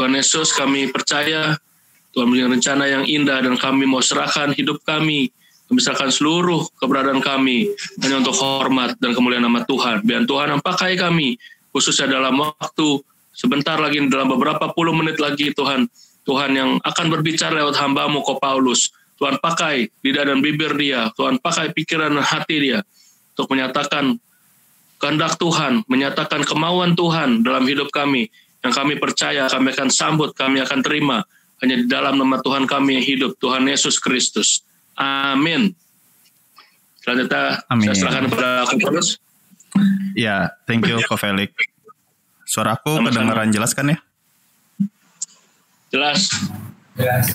Tuhan Yesus, kami percaya Tuhan punya rencana yang indah dan kami mau serahkan hidup kami, serahkan seluruh keberadaan kami hanya untuk hormat dan kemuliaan nama Tuhan. Biar Tuhan yang pakai kami, khususnya dalam waktu sebentar lagi, dalam beberapa puluh menit lagi Tuhan. Tuhan yang akan berbicara lewat hamba-Mu Ko Paulus. Tuhan pakai lidah dan bibir dia, Tuhan pakai pikiran dan hati dia untuk menyatakan kehendak Tuhan, menyatakan kemauan Tuhan dalam hidup kami, yang kami percaya, kami akan sambut, kami akan terima, hanya di dalam nama Tuhan kami yang hidup, Tuhan Yesus Kristus. Amin. Selanjutnya, saya serahkan kepada Ko Paulus. Ya, thank you Ko Felix. Suara aku kedengaran jelas kan ya? Jelas.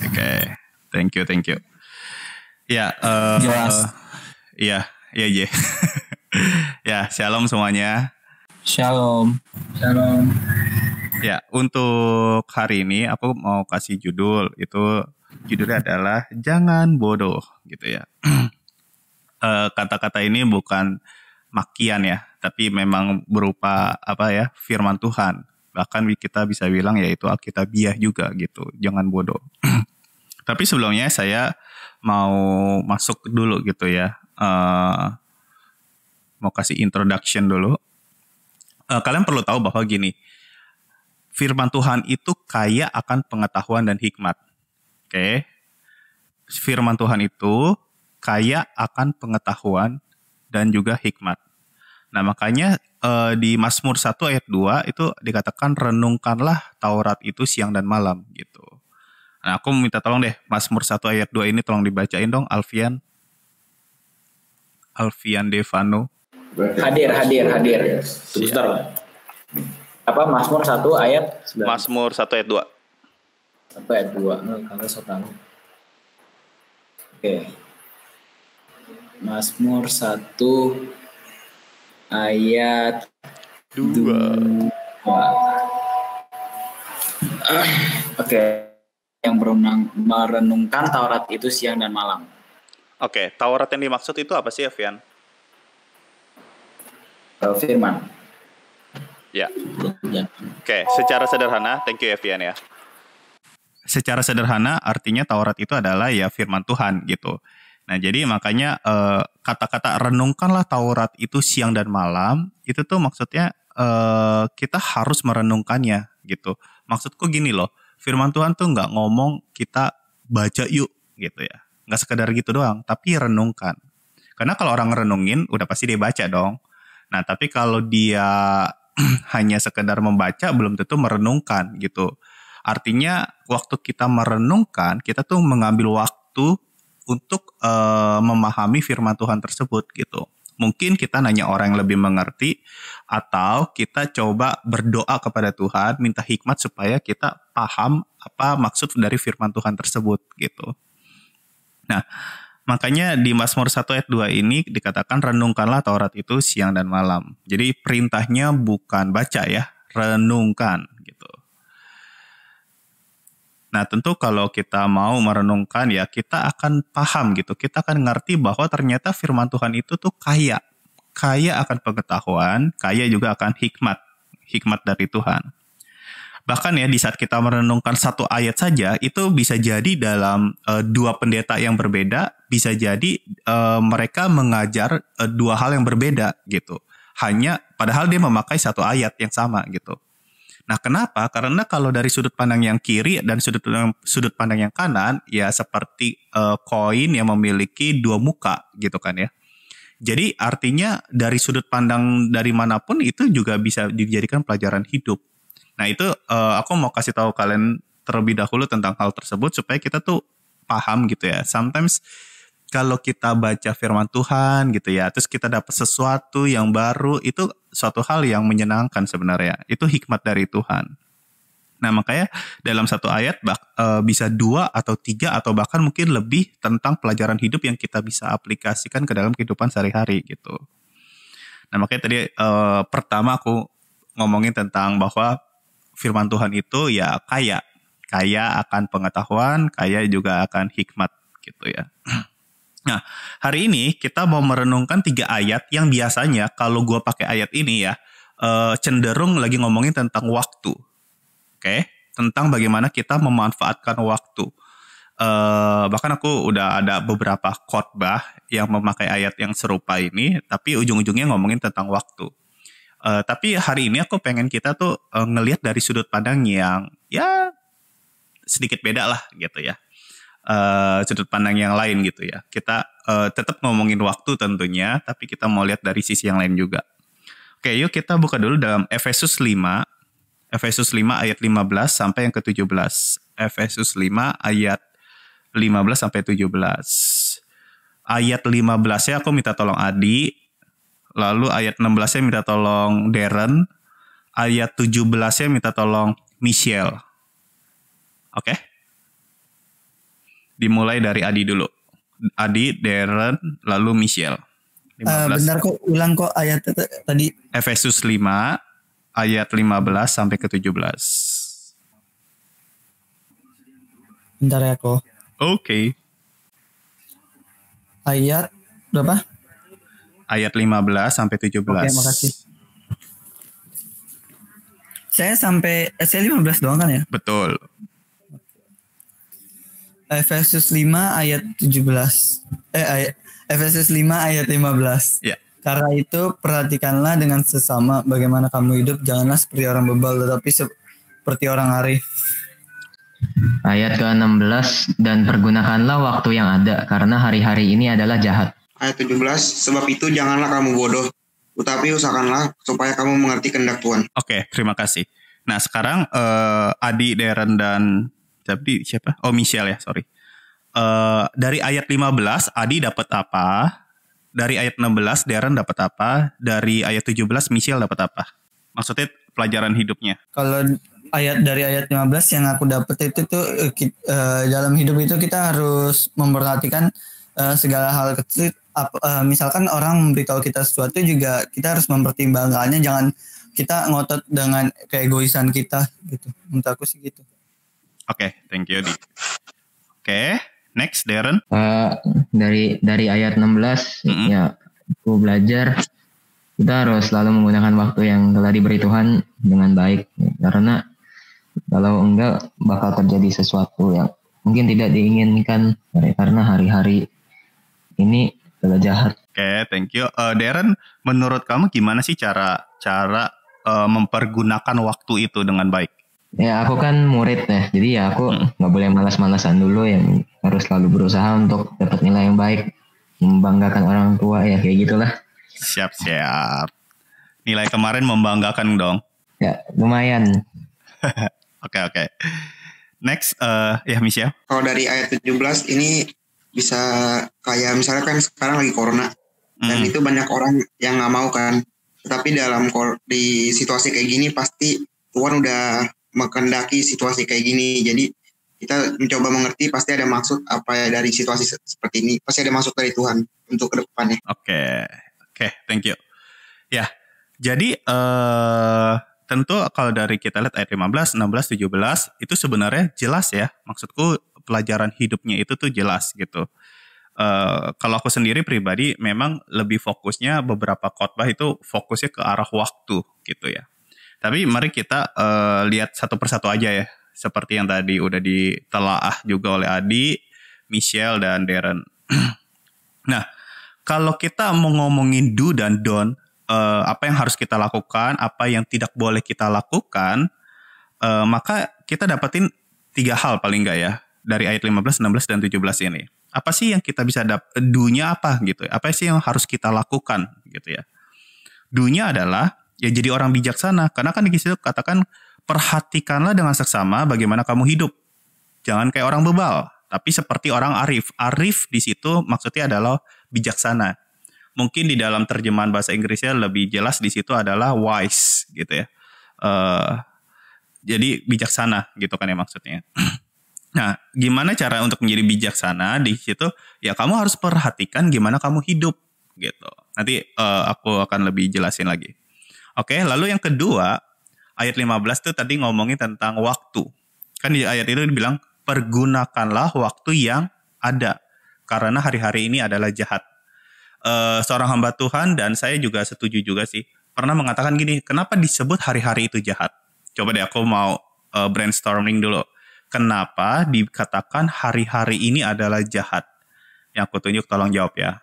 Oke. Thank you. Ya, jelas. Iya. Ya, shalom semuanya. Shalom. Ya, untuk hari ini aku mau kasih judulnya adalah jangan bodoh gitu ya. Kata-kata ini bukan makian ya, tapi memang berupa firman Tuhan. Bahkan kita bisa bilang yaitu alkitabiah juga gitu, jangan bodoh. Tapi sebelumnya saya mau masuk dulu gitu ya, mau kasih introduction dulu. Kalian perlu tahu bahwa gini, firman Tuhan itu kaya akan pengetahuan dan hikmat. Oke. Firman Tuhan itu kaya akan pengetahuan dan juga hikmat. Nah makanya di Mazmur 1 ayat 2 itu dikatakan renungkanlah Taurat itu siang dan malam gitu. Nah aku minta tolong deh Mazmur 1 ayat 2 ini tolong dibacain dong Alfian Devano. Hadir. Tunggu sebentar. Apa Mazmur 1 ayat 9? Mazmur 1 ayat 2. 1 ayat 2. Kalau saya tahu. Oke. Mazmur 1 ayat 2. Oke. Yang merenungkan Taurat itu siang dan malam. Oke, Taurat yang dimaksud itu apa sih, Evian? Firman. Ya. Oke, secara sederhana, thank you Evian ya. Secara sederhana artinya Taurat itu adalah ya firman Tuhan gitu. Nah, jadi makanya kata-kata renungkanlah Taurat itu siang dan malam, itu tuh maksudnya kita harus merenungkannya gitu. Maksudku gini loh, firman Tuhan tuh nggak ngomong kita baca yuk gitu ya. Nggak sekedar gitu doang, tapi renungkan. Karena kalau orang renungin, udah pasti dia baca dong. Nah, tapi kalau dia hanya sekedar membaca, belum tentu merenungkan gitu. Artinya waktu kita merenungkan, kita tuh mengambil waktu untuk memahami firman Tuhan tersebut gitu. Mungkin kita nanya orang yang lebih mengerti, atau kita coba berdoa kepada Tuhan, minta hikmat supaya kita paham apa maksud dari firman Tuhan tersebut gitu. Nah, makanya di Mazmur 1 ayat 2 ini dikatakan renungkanlah Taurat itu siang dan malam. Jadi perintahnya bukan baca ya, renungkan gitu. Nah, tentu kalau kita mau merenungkan ya kita akan paham gitu. Kita akan ngerti bahwa ternyata firman Tuhan itu tuh kaya akan pengetahuan, kaya juga akan hikmat dari Tuhan. Bahkan ya di saat kita merenungkan satu ayat saja, itu bisa jadi dalam dua pendeta yang berbeda, bisa jadi mereka mengajar dua hal yang berbeda gitu. Hanya padahal dia memakai satu ayat yang sama gitu. Nah kenapa? Karena kalau dari sudut pandang yang kiri dan sudut pandang yang kanan, ya seperti koin yang memiliki dua muka gitu kan ya. Jadi artinya dari sudut pandang dari manapun itu juga bisa dijadikan pelajaran hidup. Nah itu aku mau kasih tahu kalian terlebih dahulu tentang hal tersebut supaya kita tuh paham gitu ya. Sometimes kalau kita baca firman Tuhan gitu ya, terus kita dapat sesuatu yang baru, itu suatu hal yang menyenangkan sebenarnya. Itu hikmat dari Tuhan. Nah makanya dalam satu ayat bisa 2 atau 3 atau bahkan mungkin lebih tentang pelajaran hidup yang kita bisa aplikasikan ke dalam kehidupan sehari-hari gitu. Nah makanya tadi pertama aku ngomongin tentang bahwa firman Tuhan itu ya kaya akan pengetahuan, kaya juga akan hikmat gitu ya. Nah, hari ini kita mau merenungkan 3 ayat yang biasanya kalau gue pakai ayat ini ya cenderung lagi ngomongin tentang waktu. Oke? tentang bagaimana kita memanfaatkan waktu. Bahkan aku udah ada beberapa khotbah yang memakai ayat yang serupa ini, tapi ujung-ujungnya ngomongin tentang waktu. Tapi hari ini aku pengen kita tuh ngelihat dari sudut pandang yang ya sedikit beda lah gitu ya. Sudut pandang yang lain gitu ya. Kita tetap ngomongin waktu tentunya, tapi kita mau lihat dari sisi yang lain juga. Oke, yuk kita buka dulu dalam Efesus 5 ayat 15 sampai yang ke-17. Efesus 5 ayat 15 sampai 17. Ayat 15-nya aku minta tolong Adi, lalu ayat 16-nya minta tolong Darren, ayat 17-nya minta tolong Michelle. Oke? Dimulai dari Adi dulu. Adi, Darren, lalu Michelle. 15. Bentar kok, ulang kok ayat tadi. Efesus 5 ayat 15 sampai ke 17. Bentar ya kok. Oke. Ayat berapa? Ayat 15 sampai 17. Oke, makasih. Saya 15 doang kan ya? Betul. Efesus 5 ayat 17. Efesus 5 ayat 15. Ya. Karena itu perhatikanlah dengan sesama bagaimana kamu hidup, janganlah seperti orang bebal tetapi seperti orang arif. Ayat ke-16, dan pergunakanlah waktu yang ada karena hari-hari ini adalah jahat. Ayat 17, sebab itu janganlah kamu bodoh, tetapi usahakanlah supaya kamu mengerti kehendak Tuhan. Oke, terima kasih. Nah, sekarang Adi, Darren, dan siapa? Oh, Michelle ya, sorry. Dari ayat 15, Adi dapat apa? Dari ayat 16, Darren dapat apa? Dari ayat 17, Michelle dapat apa? Maksudnya pelajaran hidupnya. Kalau dari ayat 15 yang aku dapat itu tuh dalam hidup itu kita harus memperhatikan segala hal kecil. Misalkan orang memberitahu kita sesuatu juga kita harus mempertimbangkannya, jangan kita ngotot dengan keegoisan kita gitu. Menurut aku sih gitu. Oke, thank you, Di. Oke, next, Darren. Dari ayat 16 ya aku belajar kita harus selalu menggunakan waktu yang telah diberi Tuhan dengan baik, karena kalau enggak bakal terjadi sesuatu yang mungkin tidak diinginkan karena hari-hari ini adalah jahat. Oke, thank you. Darren, menurut kamu gimana sih cara mempergunakan waktu itu dengan baik? Ya aku kan murid ya, jadi ya aku nggak boleh malas-malasan dulu, yang harus selalu berusaha untuk dapat nilai yang baik, membanggakan orang tua ya, kayak gitulah. Siap. Nilai kemarin membanggakan dong. Ya lumayan. Oke. Next, ya Michelle. Kalau dari ayat 17 ini bisa kayak misalnya kan sekarang lagi corona, dan itu banyak orang yang nggak mau kan. Tetapi di situasi kayak gini pasti Tuhan udah menghendaki situasi kayak gini. Jadi kita mencoba mengerti pasti ada maksud apa ya dari situasi seperti ini. Pasti ada maksud dari Tuhan untuk ke depannya. Oke, thank you. Ya, jadi tentu kalau dari kita lihat ayat 15, 16, 17 itu sebenarnya jelas ya. Maksudku pelajaran hidupnya itu tuh jelas gitu. Kalau aku sendiri pribadi memang lebih fokusnya beberapa khotbah itu fokusnya ke arah waktu gitu ya. Tapi mari kita lihat satu persatu aja ya. Seperti yang tadi udah ditelaah juga oleh Adi, Michelle, dan Darren. Nah, kalau kita mau ngomongin do dan don't, apa yang harus kita lakukan, apa yang tidak boleh kita lakukan, maka kita dapetin 3 hal paling enggak ya. Dari ayat 15, 16, dan 17 ini. Apa sih yang kita bisa do-nya apa gitu ya? Apa sih yang harus kita lakukan gitu ya? Do-nya adalah ya jadi orang bijaksana. Karena kan di situ katakan perhatikanlah dengan seksama bagaimana kamu hidup. Jangan kayak orang bebal, tapi seperti orang arif. Arif di situ maksudnya adalah bijaksana. Mungkin di dalam terjemahan bahasa Inggrisnya lebih jelas di situ adalah wise gitu ya. Jadi bijaksana gitu kan ya maksudnya. Nah, gimana cara untuk menjadi bijaksana di situ? Ya kamu harus perhatikan gimana kamu hidup gitu. Nanti aku akan lebih jelasin lagi. Oke, lalu yang kedua, ayat 15 tuh tadi ngomongin tentang waktu. Kan di ayat itu dibilang, pergunakanlah waktu yang ada. Karena hari-hari ini adalah jahat. Seorang hamba Tuhan, dan saya juga setuju juga sih, pernah mengatakan gini, kenapa disebut hari-hari itu jahat? Coba deh aku mau brainstorming dulu. Kenapa dikatakan hari-hari ini adalah jahat? Yang aku tunjuk tolong jawab ya.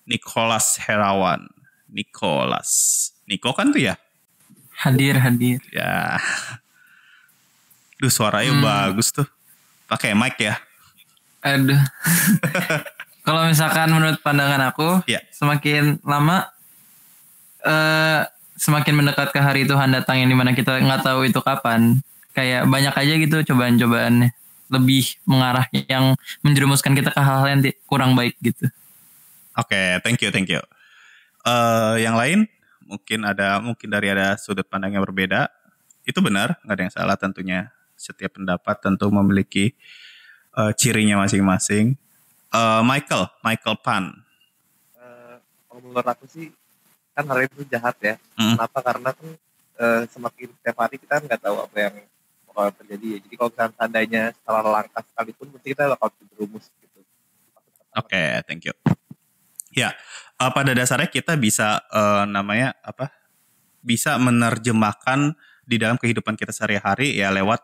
Nicholas Herawan. Niko kan tuh ya? Hadir. Ya. Duh, suaranya bagus tuh. Pakai mic ya. Aduh. Kalau misalkan menurut pandangan aku, semakin lama semakin mendekat ke hari Tuhan datang yang dimana kita nggak tahu itu kapan. Kayak banyak aja gitu cobaan-cobaannya. Lebih mengarah yang menjerumuskan kita ke hal-hal yang kurang baik gitu. Oke, thank you. Yang lain mungkin dari ada sudut pandang yang berbeda. Itu benar, nggak ada yang salah tentunya. Setiap pendapat tentu memiliki cirinya masing-masing. Michael Pan. Kalau menurut aku sih kan hari itu jahat ya. Kenapa? Karena kan semakin setiap hari kita nggak tahu apa yang bakal terjadi ya. Jadi kalau seandainya salah langkah sekalipun mesti kita bakal terjerumus gitu. Oke, thank you. Ya, pada dasarnya kita bisa bisa menerjemahkan di dalam kehidupan kita sehari-hari ya lewat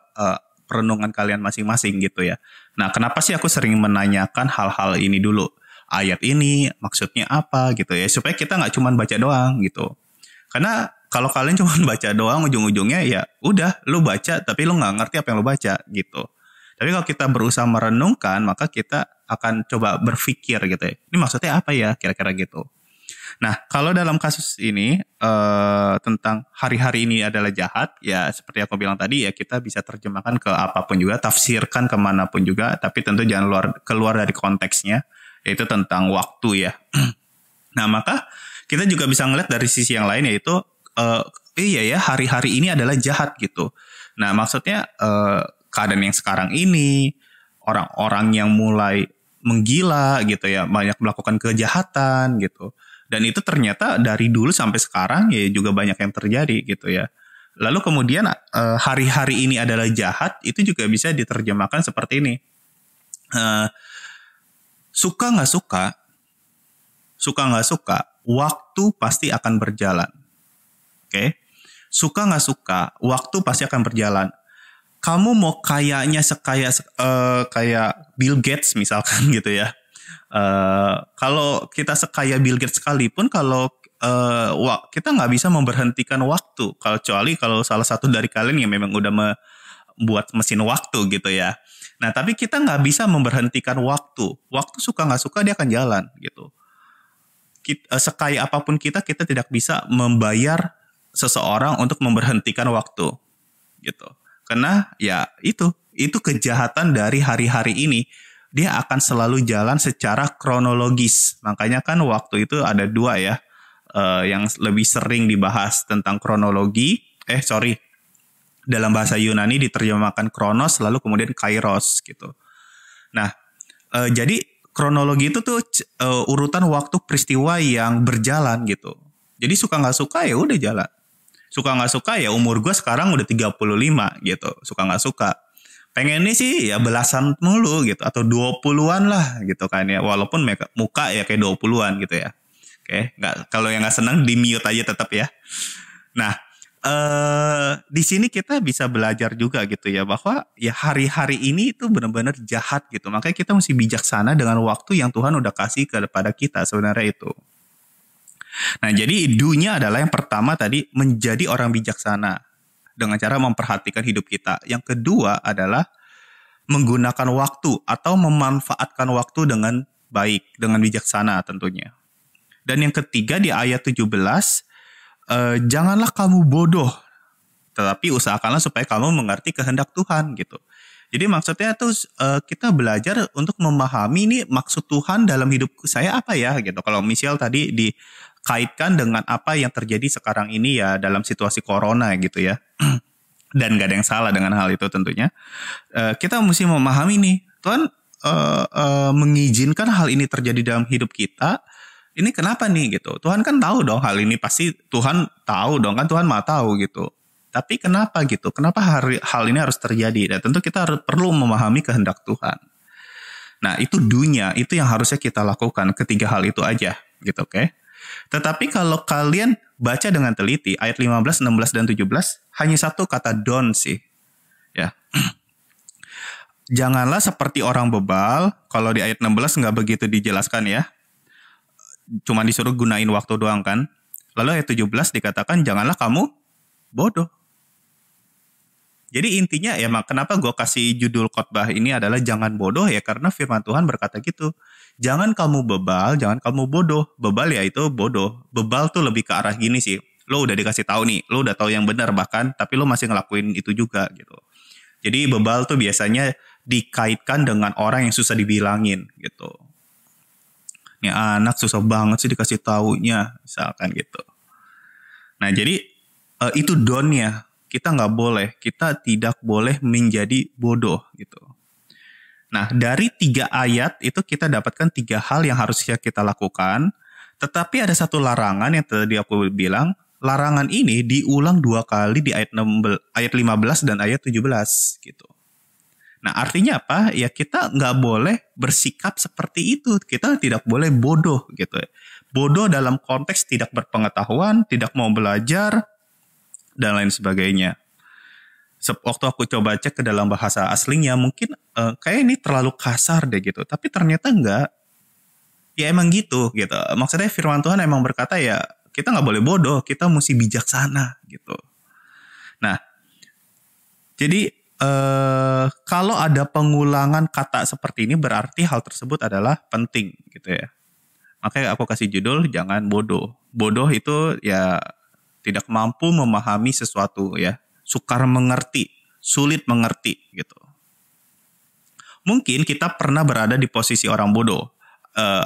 perenungan kalian masing-masing gitu ya. Nah, kenapa sih aku sering menanyakan hal-hal ini dulu? Ayat ini maksudnya apa gitu ya, supaya kita nggak cuma baca doang gitu. Karena kalau kalian cuma baca doang, ujung-ujungnya ya udah lu baca tapi lu nggak ngerti apa yang lu baca gitu. Tapi kalau kita berusaha merenungkan, maka kita akan coba berpikir gitu ya. Ini maksudnya apa ya kira-kira gitu. Nah, kalau dalam kasus ini tentang hari-hari ini adalah jahat, ya seperti aku bilang tadi ya kita bisa terjemahkan ke apapun juga, tafsirkan kemanapun juga, tapi tentu jangan keluar dari konteksnya, yaitu tentang waktu ya. Nah, maka kita juga bisa ngeliat dari sisi yang lain yaitu hari-hari ini adalah jahat gitu. Nah, maksudnya keadaan yang sekarang ini, orang-orang yang mulai menggila gitu ya, banyak melakukan kejahatan gitu. Dan itu ternyata dari dulu sampai sekarang ya juga banyak yang terjadi gitu ya. Lalu kemudian hari-hari ini adalah jahat, itu juga bisa diterjemahkan seperti ini. Suka nggak suka, waktu pasti akan berjalan. Oke? Suka nggak suka, waktu pasti akan berjalan. Kamu mau kayaknya kayak Bill Gates misalkan gitu ya. Kalau kita sekaya Bill Gates sekalipun, kalau kita nggak bisa memberhentikan waktu, kecuali kalau salah satu dari kalian yang memang udah membuat mesin waktu gitu ya. Nah, tapi kita nggak bisa memberhentikan waktu. Waktu suka nggak suka dia akan jalan gitu. Sekaya apapun kita tidak bisa membayar seseorang untuk memberhentikan waktu gitu. Karena ya itu kejahatan dari hari-hari ini. Dia akan selalu jalan secara kronologis. Makanya kan waktu itu ada dua ya, yang lebih sering dibahas tentang kronologi. Dalam bahasa Yunani diterjemahkan kronos, lalu kemudian kairos gitu. Nah, jadi kronologi itu tuh urutan waktu peristiwa yang berjalan gitu. Jadi suka nggak suka ya udah jalan. Suka nggak suka ya umur gue sekarang udah 35 gitu. Suka nggak suka. Pengennya sih ya belasan mulu gitu, atau 20-an lah gitu kan ya, walaupun muka ya kayak 20-an gitu ya. Oke, kalau yang nggak senang di mute aja tetap ya. Nah, di sini kita bisa belajar juga gitu ya, bahwa ya hari-hari ini itu benar-benar jahat gitu. Makanya kita mesti bijaksana dengan waktu yang Tuhan udah kasih kepada kita sebenarnya itu. Nah, jadi do-nya adalah yang pertama tadi, menjadi orang bijaksana dengan cara memperhatikan hidup kita. Yang kedua adalah menggunakan waktu atau memanfaatkan waktu dengan baik, dengan bijaksana tentunya. Dan yang ketiga di ayat 17, janganlah kamu bodoh, tetapi usahakanlah supaya kamu mengerti kehendak Tuhan gitu. Jadi maksudnya tuh kita belajar untuk memahami ini maksud Tuhan dalam hidup saya apa ya gitu. Kalau misal tadi dikaitkan dengan apa yang terjadi sekarang ini ya dalam situasi corona gitu ya. Dan gak ada yang salah dengan hal itu tentunya. Kita mesti memahami nih, Tuhan mengizinkan hal ini terjadi dalam hidup kita. Ini kenapa nih gitu? Tuhan kan tahu dong hal ini, pasti Tuhan tahu dong kan, Tuhan Maha tahu gitu. Tapi kenapa gitu? Kenapa hal ini harus terjadi? Dan tentu kita perlu memahami kehendak Tuhan. Nah, itu dunia, itu yang harusnya kita lakukan, ketiga hal itu aja gitu, oke? Tetapi kalau kalian baca dengan teliti ayat 15, 16 dan 17 hanya satu kata don't sih. Ya. Janganlah seperti orang bebal. Kalau di ayat 16 nggak begitu dijelaskan ya. Cuma disuruh gunain waktu doang kan. Lalu ayat 17 dikatakan janganlah kamu bodoh. Jadi intinya ya kenapa gue kasih judul khotbah ini adalah jangan bodoh ya karena firman Tuhan berkata gitu. Jangan kamu bebal, jangan kamu bodoh. Bebal ya itu bodoh. Bebal tuh lebih ke arah gini sih. Lo udah dikasih tahu nih, lo udah tahu yang benar bahkan, tapi lo masih ngelakuin itu juga gitu. Jadi bebal tuh biasanya dikaitkan dengan orang yang susah dibilangin gitu. Nih anak susah banget sih dikasih taunya, misalkan gitu. Nah jadi itu down-nya. Kita nggak boleh, kita tidak boleh menjadi bodoh gitu. Nah dari 3 ayat itu kita dapatkan 3 hal yang harusnya kita lakukan. Tetapi ada satu larangan yang tadi aku bilang, larangan ini diulang 2 kali di ayat 15 dan ayat 17 gitu. Nah artinya apa? Ya kita nggak boleh bersikap seperti itu. Kita tidak boleh bodoh gitu. Bodoh dalam konteks tidak berpengetahuan, tidak mau belajar, dan lain sebagainya. Waktu aku coba cek ke dalam bahasa aslinya, mungkin kayak ini terlalu kasar deh gitu. Tapi ternyata enggak. Ya emang gitu. Maksudnya firman Tuhan emang berkata ya kita nggak boleh bodoh, kita mesti bijaksana gitu. Nah, jadi kalau ada pengulangan kata seperti ini berarti hal tersebut adalah penting gitu ya. Makanya aku kasih judul jangan bodoh. Bodoh itu ya tidak mampu memahami sesuatu ya, sukar mengerti, sulit mengerti gitu. Mungkin kita pernah berada di posisi orang bodoh.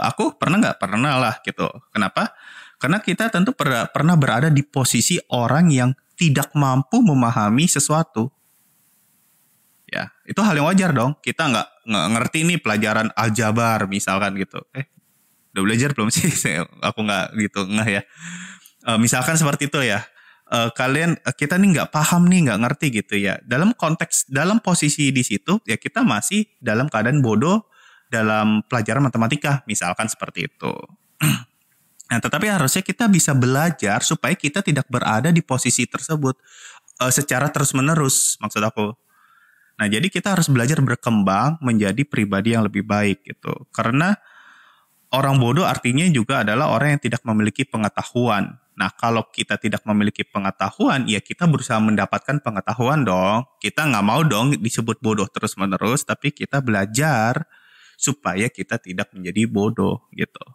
Aku pernah nggak? Pernah lah gitu. Kenapa? Karena kita tentu pernah berada di posisi orang yang tidak mampu memahami sesuatu. Ya, itu hal yang wajar dong. Kita nggak ngerti nih pelajaran aljabar misalkan gitu. Udah belajar belum sih? Aku nggak gitu ya. Misalkan seperti itu ya. Kita nih nggak paham nih, nggak ngerti gitu ya. Dalam posisi di situ ya kita masih dalam keadaan bodoh dalam pelajaran matematika misalkan seperti itu. Nah, tetapi harusnya kita bisa belajar supaya kita tidak berada di posisi tersebut secara terus-menerus maksud aku. Nah, jadi kita harus belajar berkembang menjadi pribadi yang lebih baik gitu. Karena orang bodoh artinya juga adalah orang yang tidak memiliki pengetahuan. Nah, kalau kita tidak memiliki pengetahuan, ya kita berusaha mendapatkan pengetahuan dong. Kita nggak mau dong disebut bodoh terus-menerus, tapi kita belajar supaya kita tidak menjadi bodoh gitu.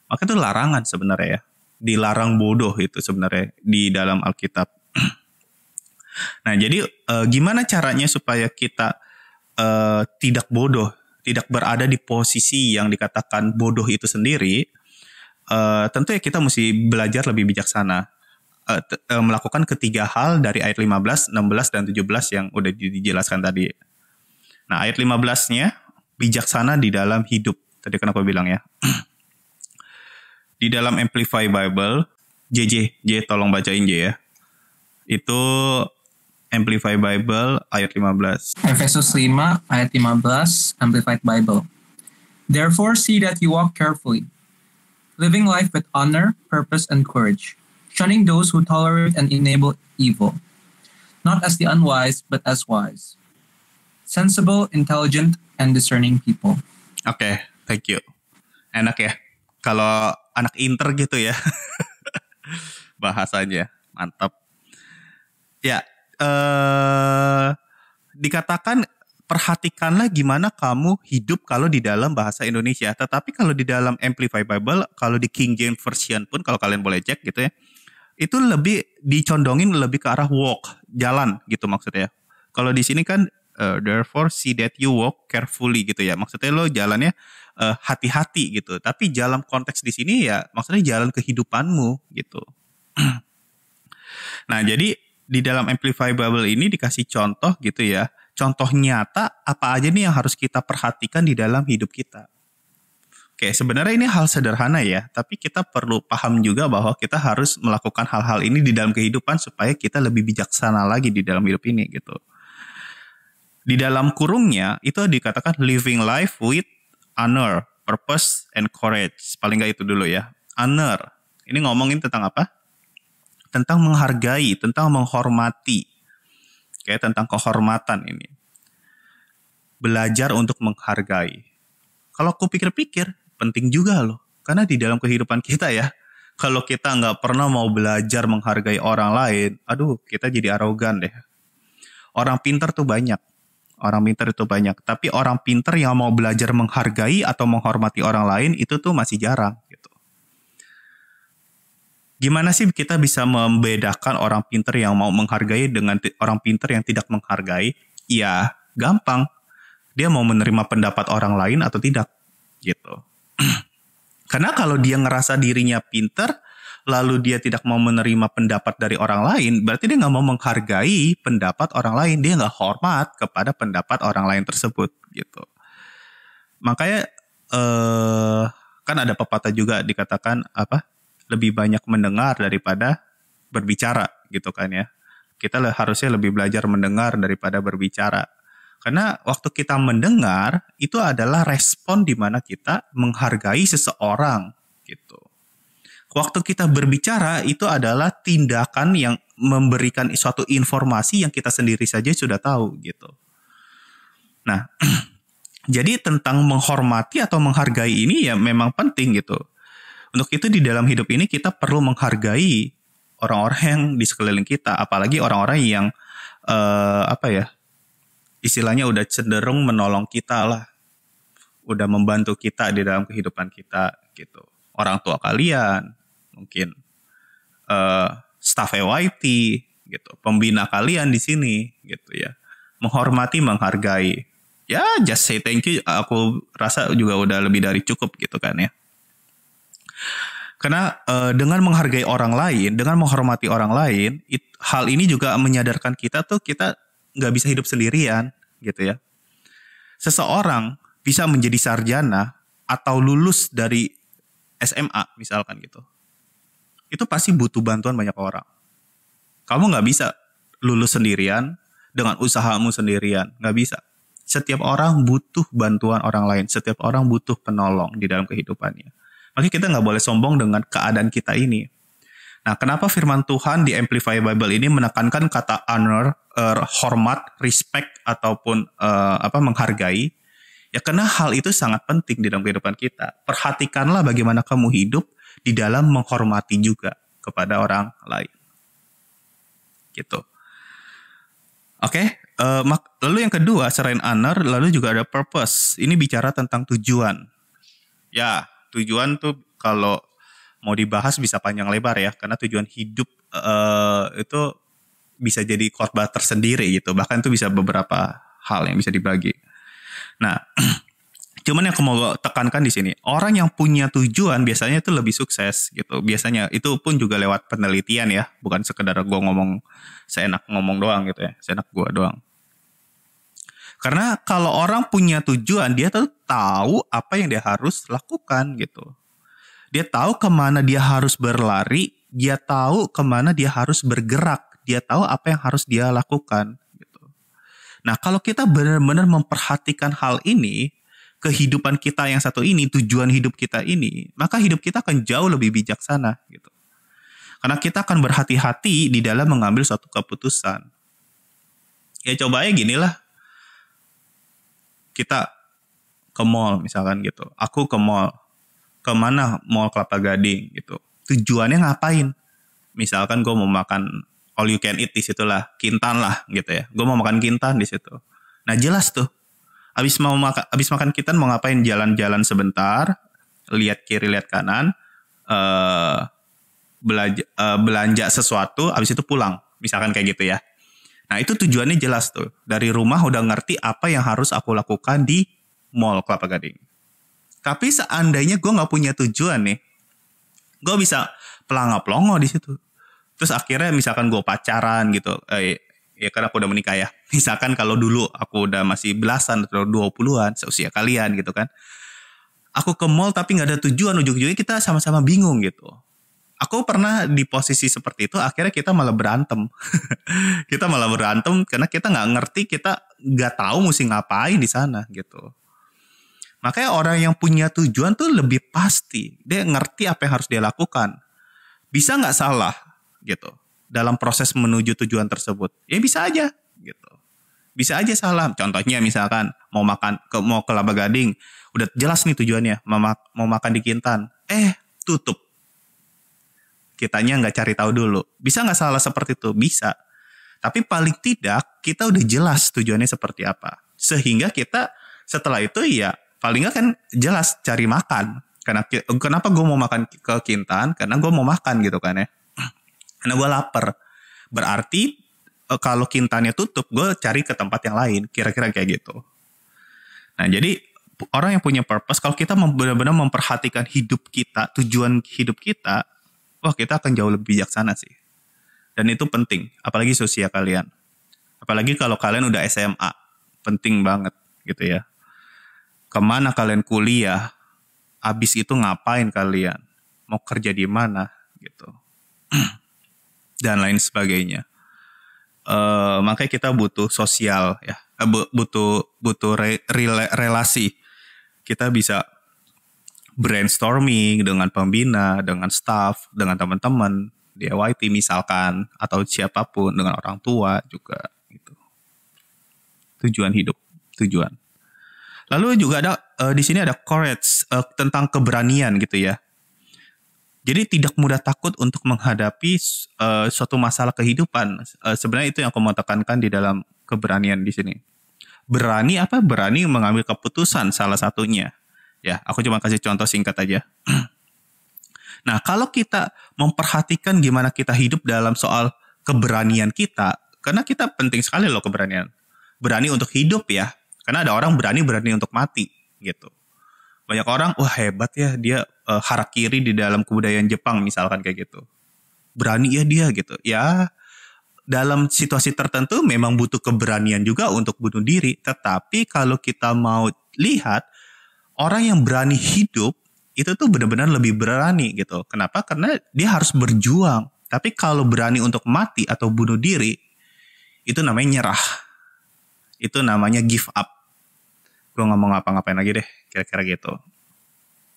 Maka itu larangan sebenarnya ya. Dilarang bodoh itu sebenarnya di dalam Alkitab. Nah, jadi gimana caranya supaya kita tidak bodoh, tidak berada di posisi yang dikatakan bodoh itu sendiri? Tentu ya kita mesti belajar lebih bijaksana. Melakukan ketiga hal dari ayat 15, 16, dan 17 yang udah dijelaskan tadi. Nah, ayat 15-nya, bijaksana di dalam hidup. Tadi kan aku bilang ya. Di dalam Amplify Bible, JJ tolong bacain J ya. Itu Amplify Bible ayat 15. Efesus 5 ayat 15, Amplified Bible. Therefore see that you walk carefully, living life with honor, purpose, and courage, shunning those who tolerate and enable evil, not as the unwise, but as wise, sensible, intelligent, and discerning people. Oke, thank you. Enak ya, kalau anak inter gitu ya, bahasanya, mantap. Ya, dikatakan perhatikanlah gimana kamu hidup kalau di dalam bahasa Indonesia. Tetapi kalau di dalam Amplify Bible, kalau di King James Version pun, kalau kalian boleh cek gitu ya, itu lebih dicondongin lebih ke arah walk, jalan gitu maksudnya. Kalau di sini kan, therefore see that you walk carefully gitu ya. Maksudnya lo jalannya hati-hati gitu. Tapi dalam konteks di sini ya maksudnya jalan kehidupanmu gitu. Nah jadi di dalam Amplify Bible ini dikasih contoh gitu ya. Contoh nyata apa aja nih yang harus kita perhatikan di dalam hidup kita. Oke, sebenarnya ini hal sederhana ya, tapi kita perlu paham juga bahwa kita harus melakukan hal-hal ini di dalam kehidupan supaya kita lebih bijaksana lagi di dalam hidup ini gitu. Di dalam kurungnya itu dikatakan living life with honor, purpose, and courage. Paling nggak itu dulu ya. Honor, Ini ngomongin tentang apa? Tentang menghargai, tentang menghormati. Kayak tentang kehormatan ini. Belajar untuk menghargai. Kalau aku pikir-pikir, penting juga loh. Karena di dalam kehidupan kita ya, kalau kita nggak pernah mau belajar menghargai orang lain, aduh kita jadi arogan deh. Orang pintar tuh banyak. Orang pintar itu banyak. Tapi orang pintar yang mau belajar menghargai atau menghormati orang lain itu tuh masih jarang gitu. Gimana sih kita bisa membedakan orang pintar yang mau menghargai dengan orang pintar yang tidak menghargai? Ya, gampang. Dia mau menerima pendapat orang lain atau tidak gitu. Karena kalau dia ngerasa dirinya pintar, lalu dia tidak mau menerima pendapat dari orang lain, berarti dia nggak mau menghargai pendapat orang lain. Dia nggak hormat kepada pendapat orang lain tersebut gitu. Makanya kan ada pepatah juga dikatakan apa? Lebih banyak mendengar daripada berbicara gitu kan ya. Kita harusnya lebih belajar mendengar daripada berbicara. Karena waktu kita mendengar, itu adalah respon di mana kita menghargai seseorang gitu. Waktu kita berbicara, itu adalah tindakan yang memberikan suatu informasi yang kita sendiri saja sudah tahu gitu. Nah, jadi tentang menghormati atau menghargai ini ya memang penting gitu. Untuk itu di dalam hidup ini kita perlu menghargai orang-orang yang di sekeliling kita. Apalagi orang-orang yang istilahnya udah cenderung menolong kita lah. Udah membantu kita di dalam kehidupan kita gitu. Orang tua kalian, mungkin staff EYT gitu. Pembina kalian di sini gitu ya. Menghormati, menghargai. Ya just say thank you, aku rasa juga udah lebih dari cukup gitu kan ya. Karena dengan menghargai orang lain, dengan menghormati orang lain, hal ini juga menyadarkan kita tuh kita nggak bisa hidup sendirian gitu ya. Seseorang bisa menjadi sarjana atau lulus dari SMA misalkan gitu. Itu pasti butuh bantuan banyak orang. Kamu nggak bisa lulus sendirian dengan usahamu sendirian, nggak bisa. Setiap orang butuh bantuan orang lain, setiap orang butuh penolong di dalam kehidupannya. Makanya kita nggak boleh sombong dengan keadaan kita ini. Nah, kenapa firman Tuhan di Amplify Bible ini menekankan kata honor, hormat, respect, ataupun menghargai? Ya karena hal itu sangat penting di dalam kehidupan kita. Perhatikanlah bagaimana kamu hidup di dalam menghormati juga kepada orang lain. Gitu. Oke, lalu yang kedua, selain honor, lalu juga ada purpose. Ini bicara tentang tujuan. Ya, tujuan tuh kalau mau dibahas bisa panjang lebar ya, karena tujuan hidup itu bisa jadi khotbah tersendiri gitu. Bahkan itu bisa beberapa hal yang bisa dibagi. Nah, cuman yang aku mau tekankan di sini, orang yang punya tujuan biasanya itu lebih sukses gitu. Biasanya itu pun juga lewat penelitian ya, bukan sekedar gue ngomong seenak ngomong doang gitu ya, seenak gue doang. Karena kalau orang punya tujuan, dia tuh tahu apa yang dia harus lakukan gitu. Dia tahu kemana dia harus berlari, dia tahu kemana dia harus bergerak, dia tahu apa yang harus dia lakukan. Gitu. Nah, kalau kita benar-benar memperhatikan hal ini, kehidupan kita yang satu ini, tujuan hidup kita ini, maka hidup kita akan jauh lebih bijaksana. Gitu. Karena kita akan berhati-hati di dalam mengambil suatu keputusan. Ya coba aja ginilah, kita ke mall misalkan gitu, aku ke mall. Kemana? Mall Kelapa Gading gitu. Tujuannya ngapain? Misalkan gue mau makan all you can eat di situ lah, Kintan lah gitu ya. Gue mau makan Kintan di situ. Nah jelas tuh. Abis makan Kintan mau ngapain? Jalan-jalan sebentar, lihat kiri lihat kanan, belanja sesuatu, abis itu pulang. Misalkan kayak gitu ya. Nah itu tujuannya jelas tuh. Dari rumah udah ngerti apa yang harus aku lakukan di Mall Kelapa Gading. Tapi seandainya gue nggak punya tujuan nih, gue bisa pelangap-pelongo di situ. Terus akhirnya misalkan gue pacaran gitu, ya karena aku udah menikah ya. Misalkan kalau dulu aku udah masih belasan atau 20-an, seusia kalian gitu kan. Aku ke mall tapi nggak ada tujuan, ujung-ujungnya kita sama-sama bingung gitu. Aku pernah di posisi seperti itu, akhirnya kita malah berantem. Kita malah berantem karena kita nggak ngerti, kita nggak tahu mesti ngapain di sana gitu. Makanya orang yang punya tujuan tuh lebih pasti. Dia ngerti apa yang harus dia lakukan. Bisa nggak salah gitu dalam proses menuju tujuan tersebut? Ya bisa aja gitu. Bisa aja salah. Contohnya misalkan mau ke Laba Gading, udah jelas nih tujuannya, mau makan di Kintan. Tutup. Kitanya nggak cari tahu dulu. Bisa nggak salah seperti itu? Bisa. Tapi paling tidak kita udah jelas tujuannya seperti apa. Sehingga kita setelah itu ya paling nggak kan jelas cari makan. Kenapa gue mau makan ke Kintan? Karena gue mau makan gitu kan ya. Karena gue lapar. Berarti kalau Kintannya tutup, gue cari ke tempat yang lain. Kira-kira kayak gitu. Nah jadi orang yang punya purpose, kalau kita benar-benar memperhatikan hidup kita, tujuan hidup kita, wah kita akan jauh lebih bijaksana sih. Dan itu penting, apalagi seusia kalian. Apalagi kalau kalian udah SMA, penting banget gitu ya. Kemana kalian kuliah, abis itu ngapain kalian, mau kerja di mana gitu. Dan lain sebagainya. Makanya kita butuh sosial ya, butuh relasi. Kita bisa brainstorming dengan pembina, dengan staff, dengan teman-teman di YT misalkan, atau siapapun, dengan orang tua juga gitu. Tujuan hidup, tujuan. Lalu juga ada di sini ada courage, tentang keberanian gitu ya. Jadi tidak mudah takut untuk menghadapi suatu masalah kehidupan. Sebenarnya itu yang aku mau tekankan di dalam keberanian di sini. Berani apa? Berani mengambil keputusan salah satunya. Ya, aku cuma kasih contoh singkat aja. Nah, kalau kita memperhatikan gimana kita hidup dalam soal keberanian kita, karena kita penting sekali loh keberanian. Berani untuk hidup ya, karena ada orang berani untuk mati gitu. Banyak orang, wah hebat ya dia harakiri di dalam kebudayaan Jepang misalkan kayak gitu. Berani ya dia gitu. Ya, dalam situasi tertentu memang butuh keberanian juga untuk bunuh diri. Tetapi kalau kita mau lihat, orang yang berani hidup, itu tuh benar-benar lebih berani gitu. Kenapa? Karena dia harus berjuang. Tapi kalau berani untuk mati atau bunuh diri, itu namanya nyerah. Itu namanya give up. Gue nggak mau ngapa-ngapain lagi deh, kira-kira gitu.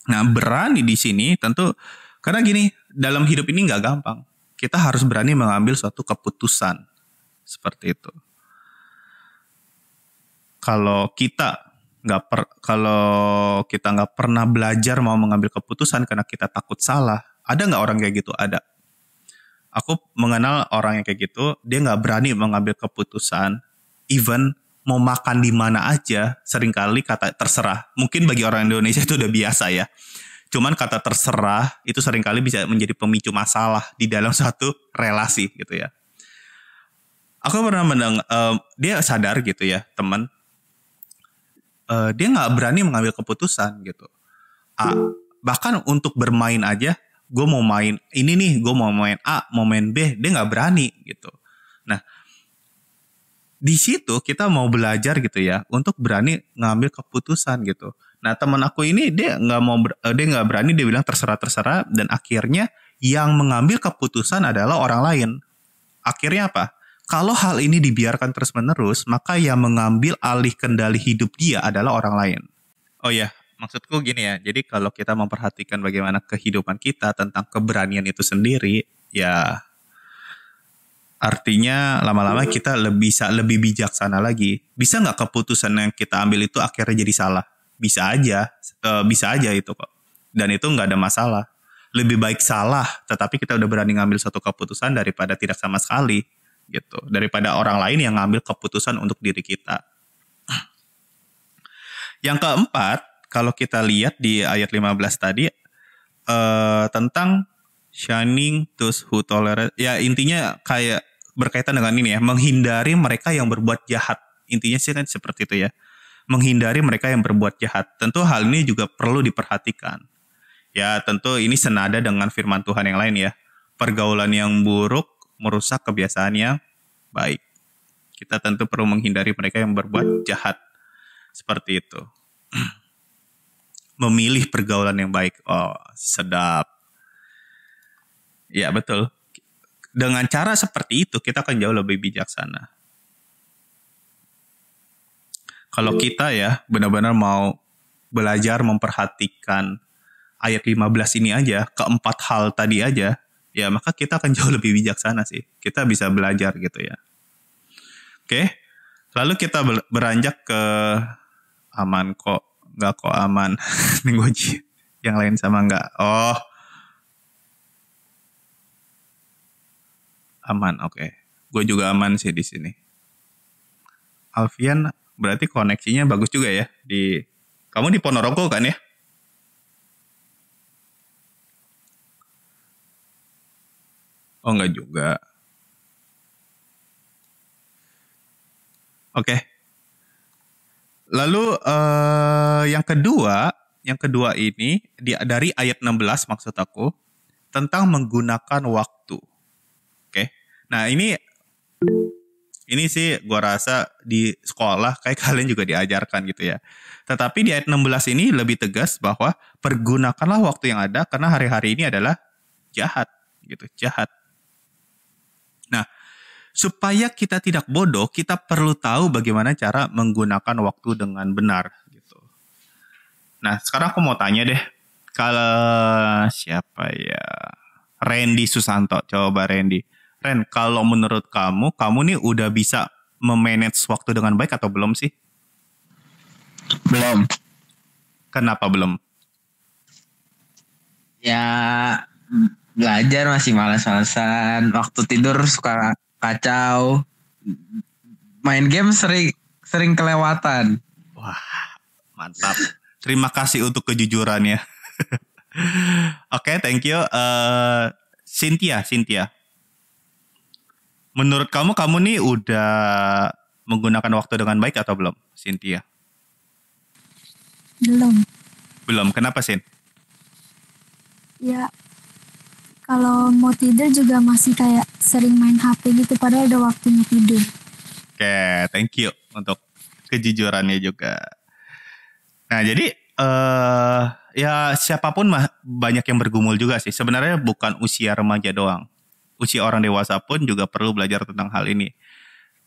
Nah, berani di sini tentu, karena gini, dalam hidup ini nggak gampang. Kita harus berani mengambil suatu keputusan. Seperti itu. Kalau kita nggak pernah belajar mau mengambil keputusan karena kita takut salah, ada nggak orang kayak gitu? Ada. Aku mengenal orang yang kayak gitu, dia nggak berani mengambil keputusan, even mau makan di mana aja, seringkali kata terserah. Mungkin bagi orang Indonesia itu udah biasa ya. Cuman kata terserah itu seringkali bisa menjadi pemicu masalah di dalam suatu relasi gitu ya. Aku pernah mendengar, dia sadar gitu ya, teman. Dia nggak berani mengambil keputusan gitu. Bahkan untuk bermain aja, gue mau main ini nih, gue mau main A, mau main B, dia nggak berani gitu. Nah, di situ kita mau belajar gitu ya, untuk berani ngambil keputusan gitu. Nah, teman aku ini dia nggak berani, dia bilang terserah, dan akhirnya yang mengambil keputusan adalah orang lain. Akhirnya apa? Kalau hal ini dibiarkan terus-menerus, maka yang mengambil alih kendali hidup dia adalah orang lain. Oh ya, maksudku gini ya. Jadi kalau kita memperhatikan bagaimana kehidupan kita tentang keberanian itu sendiri, ya artinya lama-lama kita bisa lebih bijaksana lagi. Bisa nggak keputusan yang kita ambil itu akhirnya jadi salah? Bisa aja itu kok. Dan itu nggak ada masalah. Lebih baik salah, tetapi kita udah berani ngambil satu keputusan daripada tidak sama sekali. Gitu, daripada orang lain yang ngambil keputusan untuk diri kita. Yang keempat, kalau kita lihat di ayat 15 tadi, tentang shunning those who tolerate, ya intinya kayak berkaitan dengan ini ya, menghindari mereka yang berbuat jahat. Intinya sih kan seperti itu ya, menghindari mereka yang berbuat jahat. Tentu hal ini juga perlu diperhatikan. Ya tentu ini senada dengan firman Tuhan yang lain ya, pergaulan yang buruk merusak kebiasaan yang baik. Kita tentu perlu menghindari mereka yang berbuat jahat. Seperti itu. Memilih pergaulan yang baik. Oh, sedap. Ya, betul. Dengan cara seperti itu, kita akan jauh lebih bijaksana. Kalau kita ya, benar-benar mau belajar memperhatikan ayat 15 ini aja, keempat hal tadi aja, ya maka kita akan jauh lebih bijaksana sih. Kita bisa belajar gitu ya. Oke, lalu kita beranjak ke aman kok. Nggak kok aman. Minggu yang lain sama nggak? Oh, aman, oke. Gue juga aman sih di sini. Alfian, berarti koneksinya bagus juga ya. Kamu di Ponorogo kan ya? Oh, enggak juga. Oke. Lalu yang kedua ini dari ayat 16 maksud aku tentang menggunakan waktu. Oke. Nah, ini sih gua rasa di sekolah kayak kalian juga diajarkan gitu ya. Tetapi di ayat 16 ini lebih tegas bahwa pergunakanlah waktu yang ada karena hari-hari ini adalah jahat gitu, jahat. Nah, supaya kita tidak bodoh, kita perlu tahu bagaimana cara menggunakan waktu dengan benar gitu. Nah, sekarang aku mau tanya deh, kalau siapa ya? Randy Susanto, coba Randy. Ren, kalau menurut kamu nih udah bisa memanage waktu dengan baik atau belum sih? Belum. Kenapa belum? Ya belajar masih malas-malasan, waktu tidur suka kacau, main game sering kelewatan. Wah, mantap. Terima kasih untuk kejujurannya. Oke, thank you. Cynthia. Menurut kamu nih udah menggunakan waktu dengan baik atau belum, Cynthia? Belum. Kenapa, Sin? Ya, kalau mau tidur juga masih kayak sering main HP gitu, padahal udah waktunya tidur. Oke, thank you untuk kejujurannya juga. Nah, jadi ya siapapun banyak yang bergumul juga sih. Sebenarnya bukan usia remaja doang. Usia orang dewasa pun juga perlu belajar tentang hal ini.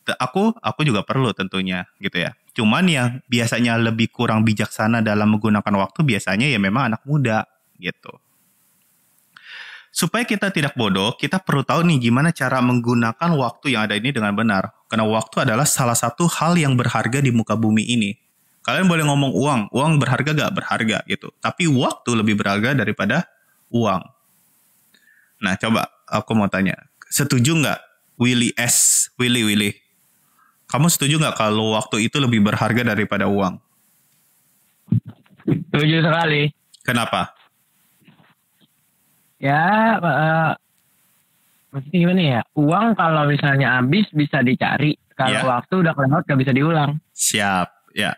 Aku juga perlu tentunya gitu ya. Cuman yang biasanya lebih kurang bijaksana dalam menggunakan waktu biasanya ya memang anak muda gitu. Supaya kita tidak bodoh, kita perlu tahu nih gimana cara menggunakan waktu yang ada ini dengan benar. Karena waktu adalah salah satu hal yang berharga di muka bumi ini. Kalian boleh ngomong uang berharga gak? Berharga gitu. Tapi waktu lebih berharga daripada uang. Nah, coba aku mau tanya, setuju gak Willy? Kamu setuju gak kalau waktu itu lebih berharga daripada uang? Setuju sekali. Kenapa? Ya, maksudnya gimana ya? Uang kalau misalnya habis bisa dicari. Kalau waktu udah kelewat gak bisa diulang. Siap, ya.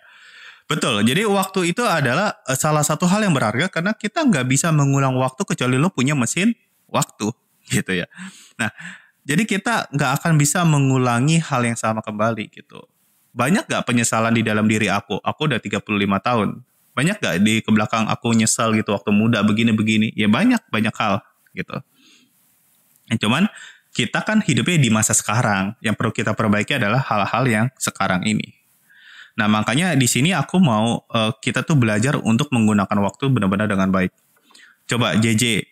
Betul, jadi waktu itu adalah salah satu hal yang berharga karena kita nggak bisa mengulang waktu kecuali lo punya mesin waktu, gitu ya. Nah, jadi kita nggak akan bisa mengulangi hal yang sama kembali, gitu. Banyak nggak penyesalan di dalam diri aku? Aku udah 35 tahun. Banyak gak di kebelakang aku nyesal gitu waktu muda begini-begini? Ya banyak hal gitu. Cuman kita kan hidupnya di masa sekarang. Yang perlu kita perbaiki adalah hal-hal yang sekarang ini. Nah makanya di sini aku mau kita tuh belajar untuk menggunakan waktu benar-benar dengan baik. Coba JJ,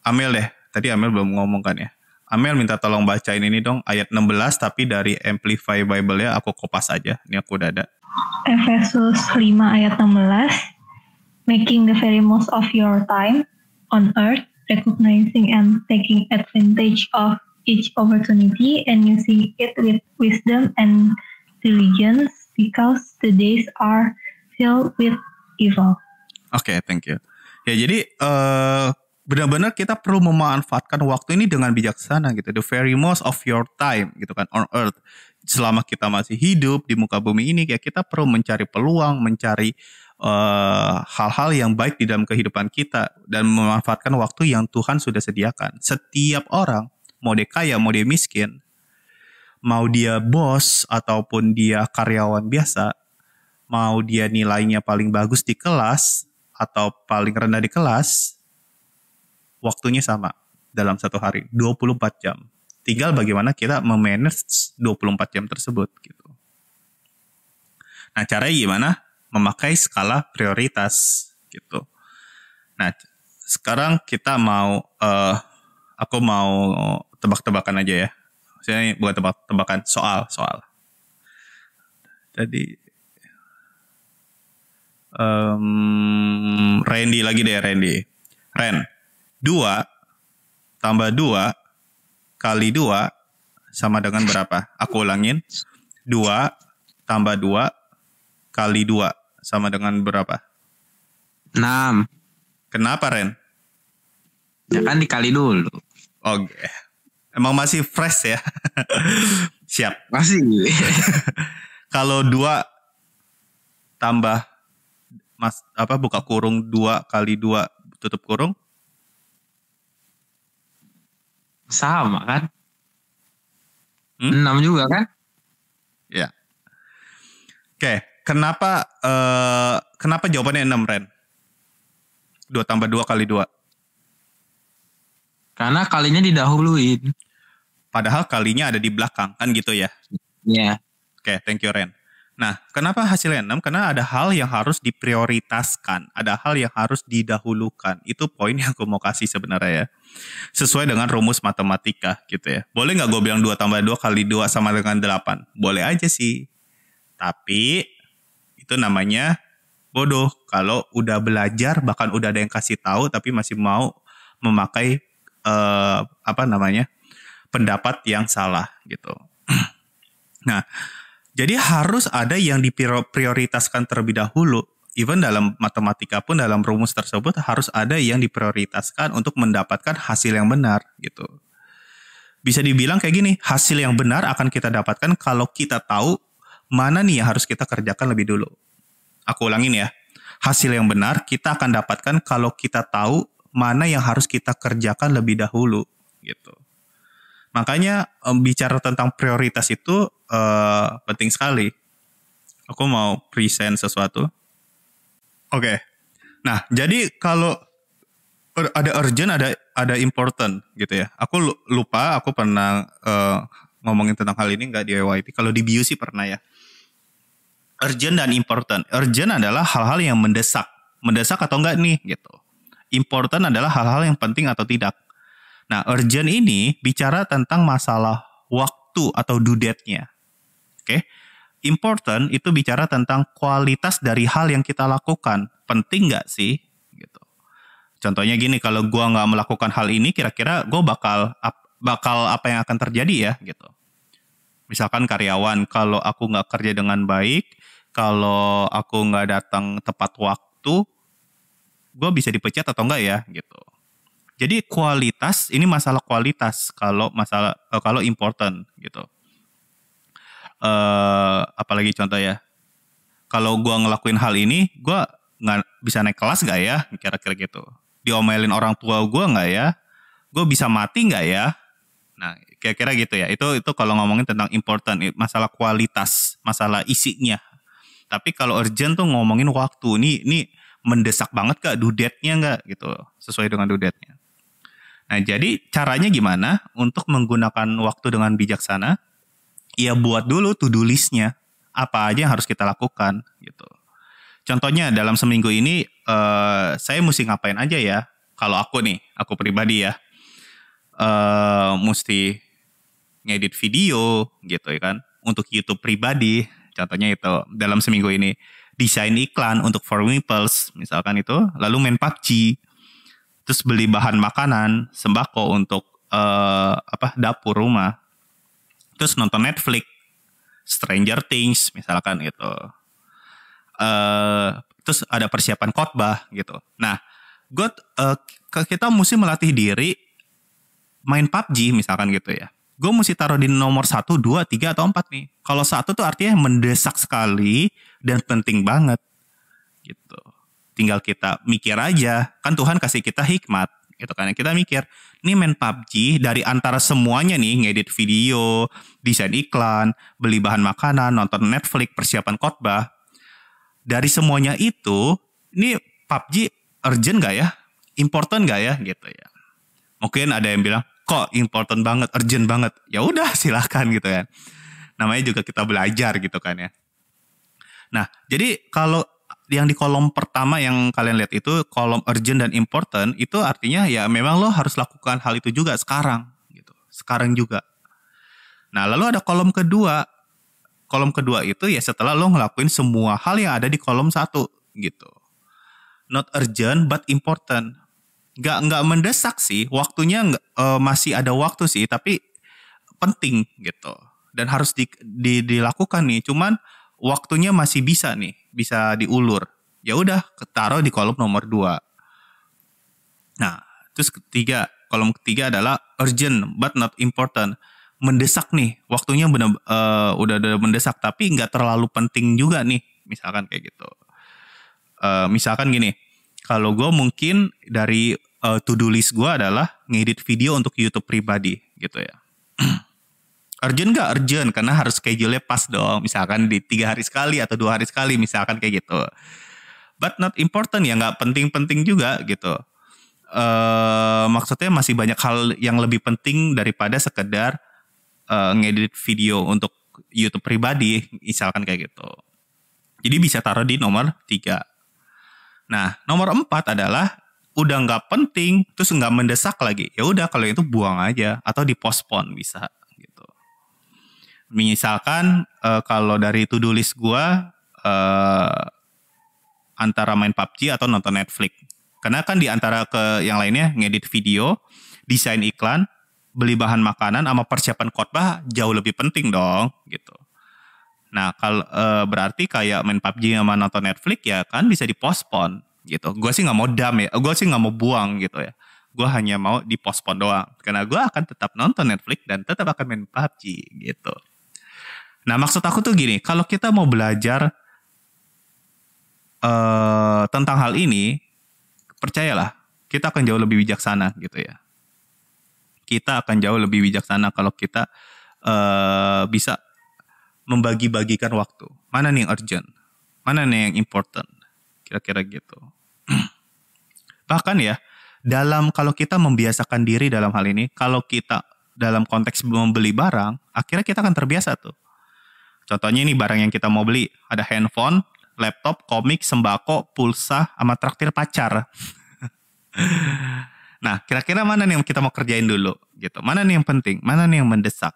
Amel deh. Tadi Amel belum ngomong kan ya. Amel minta tolong bacain ini dong ayat 16 tapi dari Amplify Bible ya aku kopas aja. Ini aku udah ada. Efesus 5 ayat 16, making the very most of your time on earth, recognizing and taking advantage of each opportunity and using it with wisdom and diligence because the days are filled with evil. Oke, thank you. Ya jadi benar-benar kita perlu memanfaatkan waktu ini dengan bijaksana gitu. The very most of your time gitu kan on earth. Selama kita masih hidup di muka bumi ini, kayak kita perlu mencari peluang, mencari hal-hal yang baik di dalam kehidupan kita dan memanfaatkan waktu yang Tuhan sudah sediakan. Setiap orang, mau dia kaya, mau dia miskin, mau dia bos ataupun dia karyawan biasa, mau dia nilainya paling bagus di kelas atau paling rendah di kelas, waktunya sama dalam satu hari, 24 jam. Tinggal bagaimana kita memanage 24 jam tersebut gitu. Nah, caranya gimana? Memakai skala prioritas gitu. Nah, sekarang kita mau, aku mau tebak-tebakan aja ya. Saya bukan tebak-tebakan, soal. Tadi Randy lagi deh, Ren, 2 tambah 2 kali 2 sama dengan berapa? Aku ulangin, 2 tambah 2 kali 2 sama dengan berapa? 6. Kenapa, Ren? Ya kan dikali dulu. Oke. Emang masih fresh ya? Siap. Masih. Kalau 2 tambah buka kurung 2 kali 2 tutup kurung? Sama kan? 6 juga kan? Ya. Oke, kenapa jawabannya 6, Ren? 2 tambah 2 kali 2. Karena kalinya didahuluin. Padahal kalinya ada di belakang, kan gitu ya? Iya. Oke, thank you, Ren. Nah, kenapa hasilnya 6? Karena ada hal yang harus diprioritaskan. Ada hal yang harus didahulukan. Itu poin yang aku mau kasih sebenarnya ya. Sesuai dengan rumus matematika gitu ya. Boleh nggak gue bilang 2 tambah 2 kali 2 sama dengan 8? Boleh aja sih. Tapi itu namanya bodoh. Kalau udah belajar, bahkan udah ada yang kasih tahu, tapi masih mau memakai pendapat yang salah gitu. Nah, jadi harus ada yang diprioritaskan terlebih dahulu. Even dalam matematika pun dalam rumus tersebut harus ada yang diprioritaskan untuk mendapatkan hasil yang benar gitu. Bisa dibilang kayak gini, hasil yang benar akan kita dapatkan kalau kita tahu mana nih yang harus kita kerjakan lebih dulu. Aku ulangin ya, hasil yang benar kita akan dapatkan kalau kita tahu mana yang harus kita kerjakan lebih dahulu gitu. Makanya bicara tentang prioritas itu penting sekali. Aku mau present sesuatu. Oke. Nah, jadi kalau ada urgent, ada important gitu ya. Aku lupa, aku pernah ngomongin tentang hal ini nggak di YYT. Kalau di BU sih pernah ya. Urgent dan important. Urgent adalah hal-hal yang mendesak. Mendesak atau enggak nih gitu. Important adalah hal-hal yang penting atau tidak. Nah, urgent ini bicara tentang masalah waktu atau due date-nya. Oke. Important itu bicara tentang kualitas dari hal yang kita lakukan. Penting nggak sih? Gitu. Contohnya gini, kalau gue nggak melakukan hal ini, kira-kira gue bakal apa yang akan terjadi ya? Gitu. Misalkan karyawan, kalau aku nggak kerja dengan baik, kalau aku nggak datang tepat waktu, gue bisa dipecat atau enggak ya? Gitu. Jadi kualitas, ini masalah kualitas kalau important gitu. Apalagi contoh ya, kalau gue ngelakuin hal ini, gue nggak bisa naik kelas nggak ya, kira-kira gitu. Diomelin orang tua gue nggak ya, gue bisa mati nggak ya. Nah, kira-kira gitu ya. Itu kalau ngomongin tentang important, masalah kualitas, masalah isinya. Tapi kalau urgent tuh ngomongin waktu. Ini mendesak banget gak due date-nya nggak gitu, sesuai dengan due date-nya. Nah, jadi caranya gimana untuk menggunakan waktu dengan bijaksana? Ya buat dulu to-do list-nya. Apa aja yang harus kita lakukan gitu. Contohnya dalam seminggu ini saya mesti ngapain aja ya? Kalau aku pribadi ya. Mesti ngedit video gitu ya kan. Untuk YouTube pribadi, contohnya itu dalam seminggu ini. Desain iklan untuk For Meeples misalkan itu. Lalu main PUBG. Terus beli bahan makanan, sembako untuk dapur rumah. Terus nonton Netflix, Stranger Things misalkan gitu. Terus ada persiapan khotbah gitu. Nah, kita mesti melatih diri main PUBG misalkan gitu ya. Gue mesti taruh di nomor 1, 2, 3 atau 4 nih. Kalau 1 tuh artinya mendesak sekali dan penting banget gitu. Tinggal kita mikir aja, kan Tuhan kasih kita hikmat gitu kan. Kita mikir, nih main PUBG dari antara semuanya nih, ngedit video, desain iklan, beli bahan makanan, nonton Netflix, persiapan khotbah. Dari semuanya itu, ini PUBG urgent gak ya? Important gak ya? Gitu ya. Mungkin ada yang bilang, kok important banget, urgent banget. Ya udah silakan gitu ya. Namanya juga kita belajar gitu kan ya. Nah, jadi kalau yang di kolom pertama yang kalian lihat itu kolom urgent dan important, itu artinya ya memang lo harus lakukan hal itu juga sekarang gitu. Sekarang juga. Nah, lalu ada kolom kedua. Kolom kedua itu ya setelah lo ngelakuin semua hal yang ada di kolom 1 gitu. Not urgent but important. Nggak mendesak sih, waktunya masih ada waktu sih, tapi penting gitu. Dan harus dilakukan nih, cuman waktunya masih bisa diulur. Ya udah, taruh di kolom nomor 2. Nah, terus kolom ketiga adalah urgent but not important. Mendesak nih, waktunya udah mendesak tapi nggak terlalu penting juga nih, misalkan kayak gitu. Misalkan gini, kalau gue mungkin dari to-do list gue adalah ngedit video untuk YouTube pribadi gitu ya. Urgent gak? Urgent, karena harus schedule-nya pas dong. Misalkan di 3 hari sekali atau 2 hari sekali, misalkan kayak gitu. But not important, ya gak penting-penting juga gitu. Maksudnya masih banyak hal yang lebih penting daripada sekedar ngedit video untuk YouTube pribadi, misalkan kayak gitu. Jadi bisa taruh di nomor 3. Nah, nomor 4 adalah udah gak penting, terus gak mendesak lagi. Ya udah, kalau itu buang aja atau dipospon bisa. Misalkan kalau dari to-do list gue antara main PUBG atau nonton Netflix. Karena kan di antara ke yang lainnya ngedit video, desain iklan, beli bahan makanan sama persiapan khotbah jauh lebih penting dong gitu. Nah, kalau berarti kayak main PUBG sama nonton Netflix ya kan bisa dipospon gitu. Gue sih nggak mau gue sih nggak mau buang gitu ya. Gue hanya mau dipospon doang. Karena gue akan tetap nonton Netflix dan tetap akan main PUBG gitu. Nah, maksud aku tuh gini, kalau kita mau belajar tentang hal ini, percayalah, kita akan jauh lebih bijaksana gitu ya. Kita akan jauh lebih bijaksana kalau kita bisa membagi-bagikan waktu. Mana nih yang urgent? Mana nih yang important? Kira-kira gitu. Bahkan ya, kalau kita membiasakan diri dalam hal ini, kalau kita dalam konteks membeli barang, akhirnya kita akan terbiasa tuh. Contohnya ini barang yang kita mau beli, ada handphone, laptop, komik, sembako, pulsa, sama traktir pacar. Nah, kira-kira mana nih yang kita mau kerjain dulu gitu. Mana nih yang penting, mana nih yang mendesak.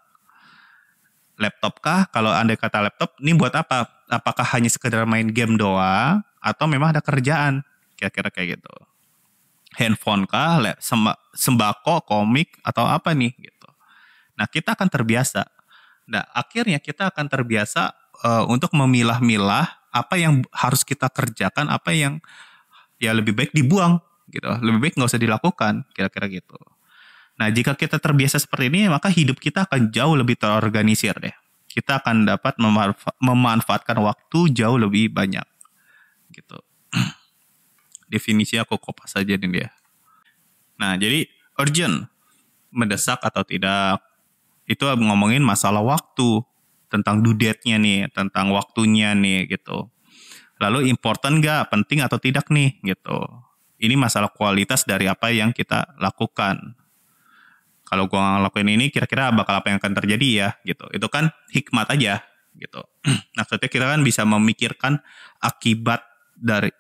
Laptop kah? Kalau andai kata laptop, ini buat apa? Apakah hanya sekedar main game doang atau memang ada kerjaan? Kira-kira kayak gitu. Handphone kah? Sembako, komik atau apa nih gitu. Nah, kita akan terbiasa. Nah, akhirnya kita akan terbiasa untuk memilah-milah apa yang harus kita kerjakan, apa yang ya lebih baik dibuang gitu. Lebih baik nggak usah dilakukan, kira-kira gitu. Nah, jika kita terbiasa seperti ini, maka hidup kita akan jauh lebih terorganisir deh. Kita akan dapat memanfaatkan waktu jauh lebih banyak gitu. Definisi aku kopas aja nih dia. Nah, jadi urgent, mendesak atau tidak, itu ngomongin masalah waktu, tentang due date-nya nih, tentang waktunya nih gitu. Lalu important gak, penting atau tidak nih gitu. Ini masalah kualitas dari apa yang kita lakukan. Kalau gua ngelakuin ini kira-kira bakal apa yang akan terjadi ya gitu. Itu kan hikmat aja gitu. Maksudnya kita kan bisa memikirkan akibat dari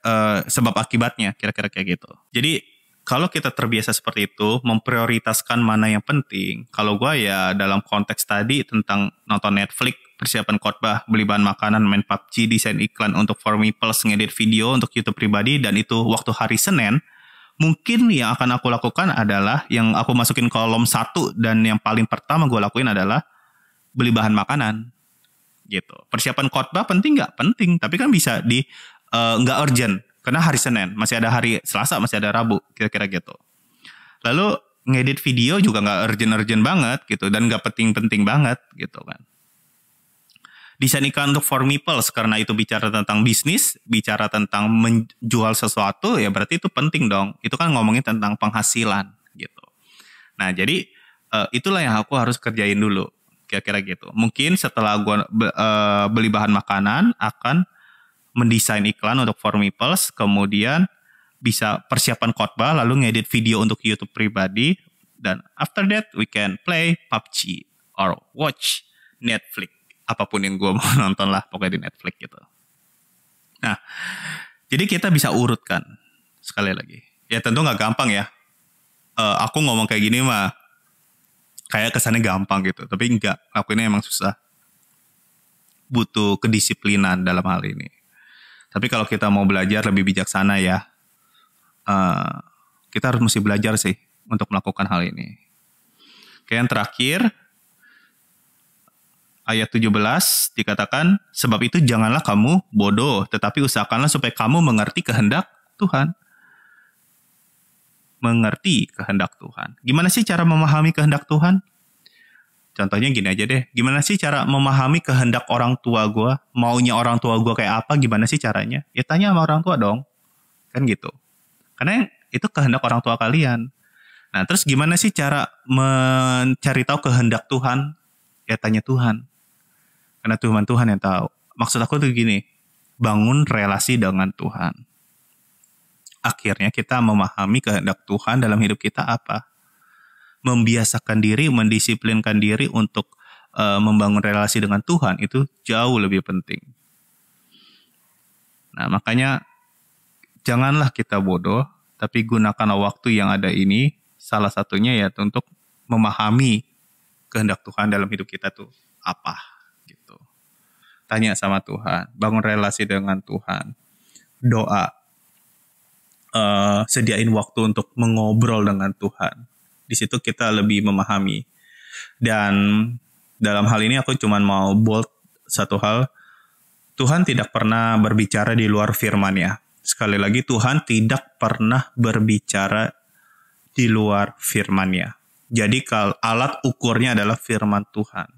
sebab akibatnya, kira-kira kayak gitu. Jadi kalau kita terbiasa seperti itu, memprioritaskan mana yang penting. Kalau gue ya dalam konteks tadi tentang nonton Netflix, persiapan khotbah, beli bahan makanan, main PUBG, desain iklan untuk For Me Plus, ngedit video untuk YouTube pribadi, dan itu waktu hari Senin, mungkin yang akan aku lakukan adalah, yang aku masukin kolom 1 dan yang paling pertama gue lakuin adalah beli bahan makanan. Gitu. Persiapan khotbah penting nggak? Penting, tapi kan bisa nggak urgent. Karena hari Senin, masih ada hari Selasa, masih ada Rabu, kira-kira gitu. Lalu ngedit video juga nggak urgent-urgent banget gitu, dan nggak penting-penting banget gitu kan. Desain iklan untuk For Me Plus, karena itu bicara tentang bisnis, bicara tentang menjual sesuatu, ya berarti itu penting dong. Itu kan ngomongin tentang penghasilan gitu. Nah, jadi itulah yang aku harus kerjain dulu, kira-kira gitu. Mungkin setelah gue beli bahan makanan, akan mendesain iklan untuk For Me Plus, kemudian bisa persiapan khotbah, lalu ngedit video untuk YouTube pribadi, dan after that we can play PUBG or watch Netflix, apapun yang gue mau nonton lah pokoknya di Netflix gitu. Nah, Jadi kita bisa urutkan sekali lagi. Ya tentu nggak gampang ya. Aku ngomong kayak gini mah kayak kesannya gampang gitu. Tapi enggak, lakuinnya emang susah. Butuh kedisiplinan dalam hal ini. Tapi kalau kita mau belajar lebih bijaksana ya, kita harus mesti belajar sih untuk melakukan hal ini. Oke, yang terakhir, ayat 17 dikatakan, sebab itu janganlah kamu bodoh, tetapi usahakanlah supaya kamu mengerti kehendak Tuhan. Mengerti kehendak Tuhan. Gimana sih cara memahami kehendak Tuhan? Contohnya gini aja deh. Gimana sih cara memahami kehendak orang tua gue? Maunya orang tua gue kayak apa? Gimana sih caranya? Ya tanya sama orang tua dong. Kan gitu. Karena itu kehendak orang tua kalian. Nah terus gimana sih cara mencari tahu kehendak Tuhan? Ya tanya Tuhan. Karena Tuhan yang tahu. Maksud aku tuh gini. Bangun relasi dengan Tuhan. Akhirnya kita memahami kehendak Tuhan dalam hidup kita apa. Membiasakan diri, mendisiplinkan diri untuk membangun relasi dengan Tuhan itu jauh lebih penting. Nah makanya janganlah kita bodoh, tapi gunakan waktu yang ada ini, salah satunya ya untuk memahami kehendak Tuhan dalam hidup kita tuh apa gitu. Tanya sama Tuhan, bangun relasi dengan Tuhan, doa, sediain waktu untuk mengobrol dengan Tuhan. Di situ kita lebih memahami. Dan dalam hal ini aku cuma mau bold satu hal, Tuhan tidak pernah berbicara di luar firman-Nya. Sekali lagi, Tuhan tidak pernah berbicara di luar firman-Nya. Jadi kalau alat ukurnya adalah firman Tuhan.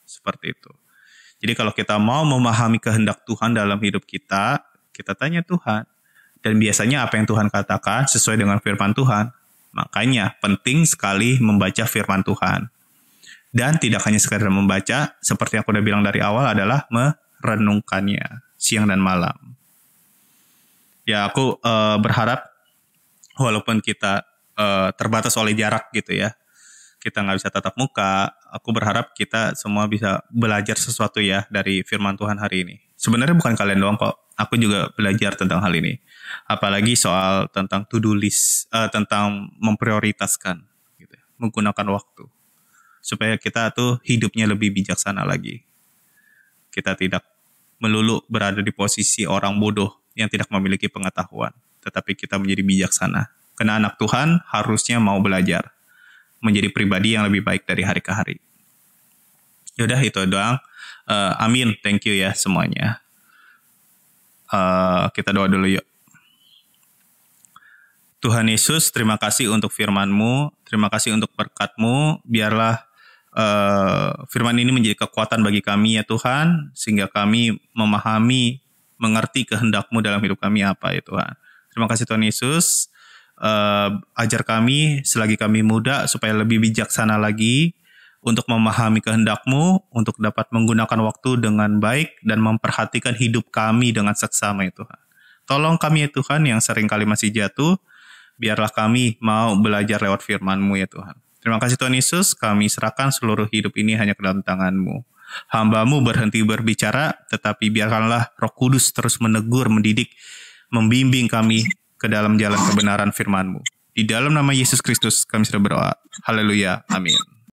Seperti itu. Jadi kalau kita mau memahami kehendak Tuhan dalam hidup kita, kita tanya Tuhan. Dan biasanya apa yang Tuhan katakan sesuai dengan firman Tuhan. Makanya penting sekali membaca firman Tuhan. Dan tidak hanya sekadar membaca, seperti yang aku udah bilang dari awal adalah merenungkannya siang dan malam. Ya aku berharap walaupun kita terbatas oleh jarak gitu ya. Kita nggak bisa tatap muka. Aku berharap kita semua bisa belajar sesuatu ya dari firman Tuhan hari ini. Sebenarnya bukan kalian doang kok. Aku juga belajar tentang hal ini. Apalagi soal tentang to-do list, tentang memprioritaskan, gitu, menggunakan waktu. Supaya kita tuh hidupnya lebih bijaksana lagi. Kita tidak melulu berada di posisi orang bodoh yang tidak memiliki pengetahuan. Tetapi kita menjadi bijaksana. Karena anak Tuhan harusnya mau belajar. Menjadi pribadi yang lebih baik dari hari ke hari. Yaudah itu doang. Amin. Thank you ya semuanya. Kita doa dulu yuk. Tuhan Yesus, terima kasih untuk firman-Mu, terima kasih untuk berkat-Mu, biarlah firman ini menjadi kekuatan bagi kami ya Tuhan, sehingga kami memahami, mengerti kehendak-Mu dalam hidup kami apa ya Tuhan. Terima kasih Tuhan Yesus, ajar kami selagi kami muda supaya lebih bijaksana lagi untuk memahami kehendak-Mu, untuk dapat menggunakan waktu dengan baik dan memperhatikan hidup kami dengan seksama ya Tuhan. Tolong kami ya Tuhan yang seringkali masih jatuh, biarlah kami mau belajar lewat firman-Mu ya Tuhan. Terima kasih Tuhan Yesus, kami serahkan seluruh hidup ini hanya ke dalam tangan-Mu. Hamba-Mu berhenti berbicara, tetapi biarkanlah Roh Kudus terus menegur, mendidik, membimbing kami ke dalam jalan kebenaran firman-Mu. Di dalam nama Yesus Kristus kami sudah berdoa. Haleluya. Amin.